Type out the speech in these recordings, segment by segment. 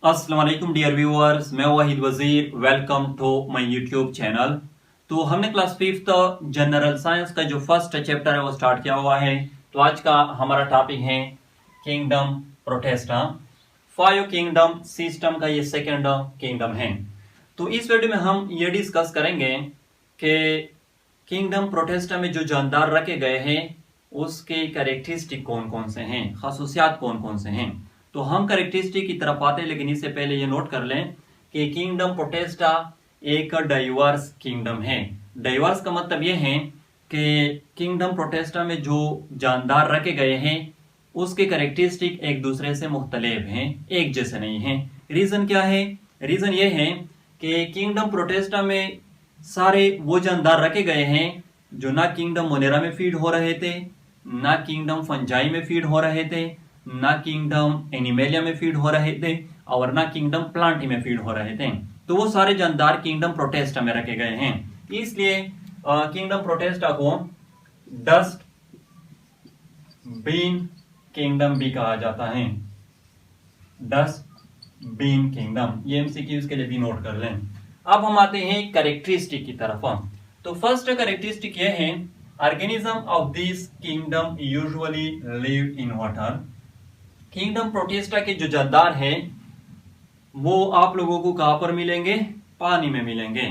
अस्सलाम वालेकुम dear viewers, मैं Wahid Wazir. Welcome to my YouTube channel. तो हमने क्लास फिफ्थ जनरल साइंस का जो फर्स्ट चैप्टर है वो स्टार्ट किया हुआ है। तो आज का हमारा टॉपिक है किंगडम प्रोटेस्टा। 5 किंगडम सिस्टम का ये सेकेंड किंगडम है। तो इस वीडियो में हम ये डिस्कस करेंगे कि किंगडम प्रोटेस्टा में जो जानदार रखे गए हैं उसके कैरेक्टरिस्टिक कौन कौन से हैं, खासूसियात कौन कौन से हैं। तो हम कैरेक्टरिस्टिक की तरफ आते हैं, लेकिन इससे पहले ये नोट कर लें कि किंगडम प्रोटेस्टा एक डाइवर्स किंगडम है। डाइवर्स का मतलब ये है कि किंगडम प्रोटेस्टा में जो जानदार रखे गए हैं उसके कैरेक्टरिस्टिक एक दूसरे से मुख्तलिफ हैं, एक जैसे नहीं हैं। रीजन क्या है? रीजन ये है कि किंगडम प्रोटेस्टा में सारे वो जानदार रखे गए हैं जो ना किंगडम मोनेरा में फीड हो रहे थे, ना किंगडम फंजाई में फीड हो रहे थे, ना किंगडम एनिमेलिया में फीड हो रहे थे और ना किंगडम प्लांटी में फीड हो रहे थे। तो वो सारे जानदार किंगडम प्रोटेस्टा में रखे गए हैं। इसलिए किंगडम प्रोटेस्टा को डस्ट बीन किंगडम भी कहा जाता है। डस्ट बीन किंगडम, ये एमसीक्यूज के लिए भी नोट कर लें। अब हम आते हैं कैरेक्टरिस्टिक की तरफ। तो फर्स्ट कैरेक्टरिस्टिक ये है, organism of this kingdom usually live in water. Kingdom protista के जो जानदार हैं वो आप लोगों को कहां पर मिलेंगे? पानी में मिलेंगे।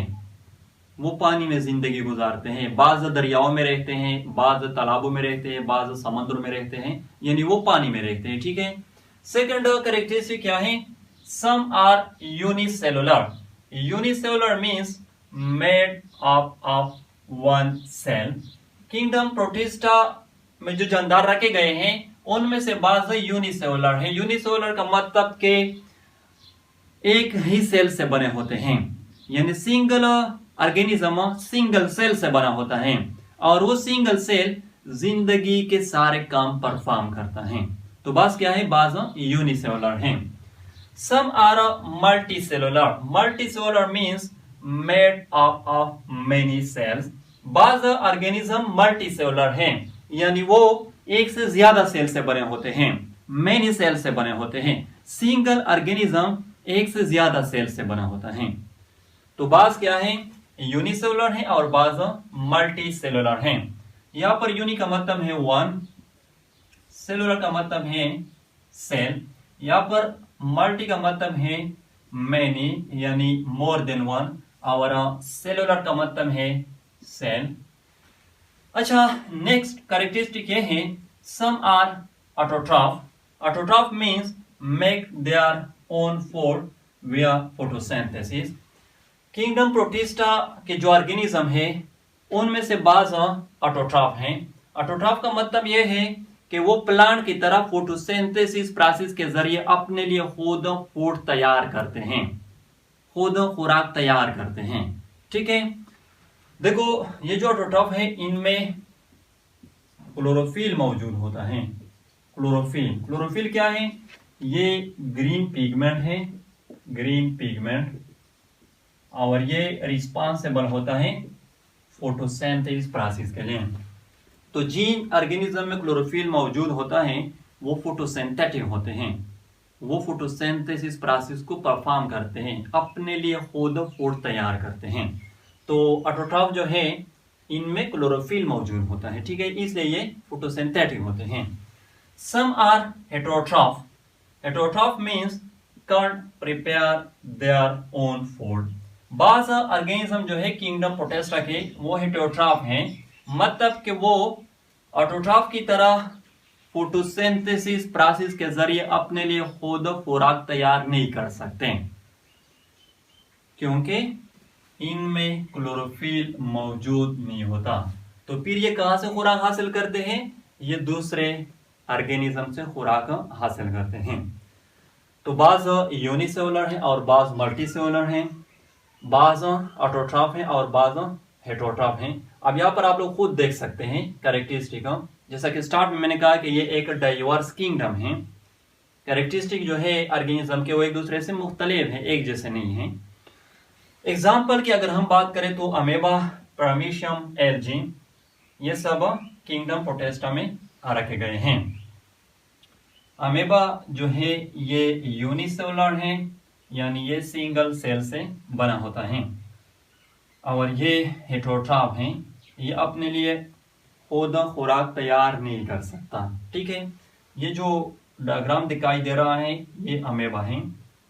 वो पानी में जिंदगी गुजारते हैं। बाज दरियाओं में रहते हैं, बाज तालाबों में रहते हैं, बाज समुद्र में रहते हैं, यानी वो पानी में रहते हैं। ठीक है। सेकंड कैरेक्टरिस्टिक क्या है? Some are unicellular. Unicellular means made up of one cell. Kingdom protista में जो जानदार रखे गए हैं उनमें से बाज यूनिसेलुलर है। यूनिसेलुलर का मतलब के एक ही सेल से बने होते हैं, यानी सिंगल ऑर्गेनिज्म सिंगल सेल से बना होता है और वो सिंगल सेल जिंदगी के सारे काम परफॉर्म करता है। तो बात क्या है? बाज यूनिसेलुलर है। Some are multicellular. Multicellular means made up of many cells. बाज ऑर्गेनिज्म मल्टीसेलुलर हैं, यानी वो एक से ज्यादा सेल से बने होते हैं, मेनी सेल से बने होते हैं। सिंगल ऑर्गेनिज्म एक से ज्यादा सेल से बना होता है। तो बाज क्या है? यूनिसेलुलर है और बाज मल्टी सेलुलर है। यहां पर यूनि का मतलब है वन, सेलुलर का मतलब है सेल, यहां पर मल्टी का मतलब है मेनी, यानी मोर देन वन, और सेलुलर का मतलब है सेल। अच्छा, नेक्स्ट कैरेक्टरिस्टिक ये है, some are autotroph. Autotroph means make their own food via photosynthesis. Kingdom protista के जो ऑर्गेनिज्म है उनमें से बाज ऑटोट्रॉफ हैं। ऑटोट्रॉफ का मतलब यह है कि वो प्लांट की तरह फोटोसिंथेसिस प्रोसेस के जरिए अपने लिए खुद फूड तैयार करते हैं, खुद खुराक तैयार करते हैं। ठीक है। देखो, ये जो ऑटोट्रॉफ है इनमें क्लोरोफिल मौजूद होता है। क्लोरोफिल, क्लोरोफिल क्या है? ये ग्रीन पिगमेंट है, ग्रीन पिगमेंट, और ये रिस्पॉन्सिबल होता है फोटोसिंथेसिस प्रोसेस के लिए। तो जिन ऑर्गेनिज्म में क्लोरोफिल मौजूद होता है वो फोटोसिंथेटिक होते हैं, वो फोटोसिंथेसिस प्रोसेस को परफॉर्म करते हैं, अपने लिए खुद फूड तैयार करते हैं। तो ऑटोट्रॉफ जो है इनमें क्लोरोफिल मौजूद होता है। ठीक है, इसलिए ये फोटोसिंथेटिक होते हैं। Some are heterotroph. Heterotroph means can prepare their own food. बाज ऑर्गेनिज्म जो है किंगडम प्रोटेस्टा के वो हेटेरोट्रॉफ हैं, मतलब कि वो ऑटोट्रॉफ की तरह फोटोसिंथेसिस प्रोसेस के जरिए अपने लिए खुद खुराक तैयार नहीं कर सकते, क्योंकि इनमें क्लोरोफिल मौजूद नहीं होता। तो फिर ये कहां से खुराक हासिल करते हैं? ये दूसरे ऑर्गेनिज्म से खुराक हासिल करते हैं। तो बाज यूनिसेलुलर है और बाज मल्टीसेलुलर हैं, बाज ऑटोट्रॉफ है और बाज हेटेरोट्रॉफ हैं। अब यहां पर आप लोग खुद देख सकते हैं कैरेक्टरिस्टिक। जैसा कि स्टार्ट में मैंने कहा कि ये एक डाइवर्स किंगडम है। कैरेक्टरिस्टिक जो है ऑर्गेनिज्म के वो एक दूसरे से मुख्तलिफ है, एक जैसे नहीं है। एग्जाम्पल की अगर हम बात करें तो अमेबा, पैरामीशियम, एल्गी, ये सब किंगडम प्रोटेस्टा में रखे गए हैं। अमेबा जो है ये यूनिसेलुलर है यानी ये सिंगल सेल से बना होता है। और ये हेटेरोट्रॉफ हैं, ये अपने लिए खुद खुराक तैयार नहीं कर सकता। ठीक है, ये जो डायग्राम दिखाई दे रहा है ये अमेबा है,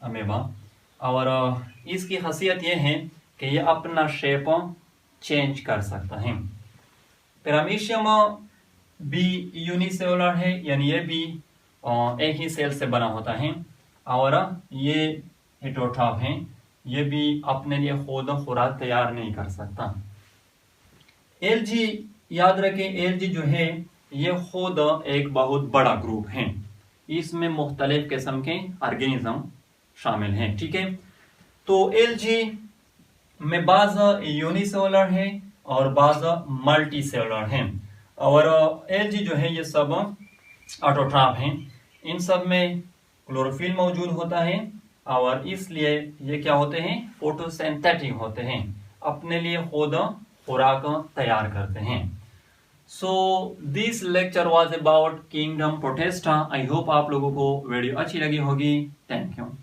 अमेबा। और इसकी खासियत ये है कि ये अपना शेप चेंज कर सकता है। पैरामीशियम भी यूनिसेलुलर है, यानी ये भी एक ही सेल से बना होता है। और ये हेटेरोट्रॉफ है, ये भी अपने लिए खुद खुराक तैयार नहीं कर सकता। एलजी, याद रखें एलजी जो है ये खुद एक बहुत बड़ा ग्रुप है, इसमें मुख्तलिफ किस्म के ऑर्गेनिज्म शामिल हैं। ठीक है, तो एलजी में बाज़ यूनिसेलुलर है और बाज़ मल्टी सेलुलर हैं। और एलजी जो है ये सब ऑटोट्रॉफ हैं, इन सब में क्लोरोफिल मौजूद होता है और इसलिए ये क्या होते हैं, फोटोसिंथेटिक होते हैं, अपने लिए खुद खुराक तैयार करते हैं। So this lecture was about kingdom protista. I hope आप लोगों को वीडियो अच्छी लगी होगी। Thank you.